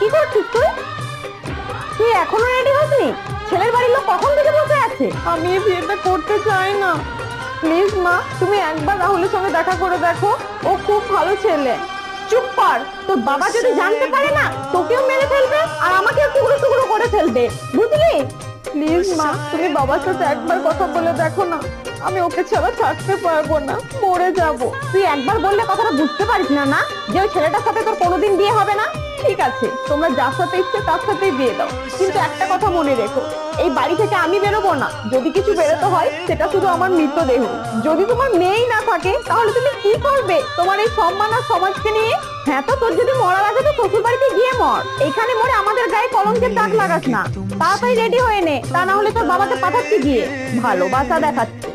কি করছিস তুই? তুই এখনো রেডি হসনি? ছেলের বাড়ির লোক কখন থেকে বসে আছে। আমি এই বিয়েটা করতে চাই না। প্লিজ মা, তুমি একবার রাহুলের সঙ্গে দেখা করে দেখো, ও খুব ভালো ছেলে। চুপ কর, তোর বাবা যদি জানতে পারে না তোকেও মেরে ফেলবে আর আমাকেও টুকরো টুকরো করে ফেলবে, বুঝলি? প্লিজ মা, তুমি বাবার সাথে একবার কথা বলে দেখো না। আমি ওকে ছাড়া থাকতে পারবো না, মরে যাব। তুই একবার বললে কথাটা বুঝতে পারিস না না, যে ওই ছেলেটার সাথে তোর কোনোদিন বিয়ে হবে না? ঠিক আছে, তোমরা যার সাথে ইচ্ছে তার সাথেই বিয়ে দাও, কিন্তু একটা কথা মনে রেখো, এই বাড়ি থেকে আমি বেরোবো না। যদি কিছু বেরোতে হয় সেটা শুধু আমার মৃতদেহ। যদি তোমার মেয়েই না থাকে তাহলে তুমি কি করবে তোমার এই সম্মান আর সমাজকে নিয়ে? হ্যাঁ, তো তোর যদি মরার আগে তো শ্বশুর বাড়িতে গিয়ে মর, এখানে মরে আমাদের গায়ে কলঙ্কের দাগ লাগাস না। তাড়াতাড়ি রেডি হয়ে নে, তা না হলে তোর বাবাকে পাঠাচ্ছি গিয়ে। ভালোবাসা দেখাচ্ছে।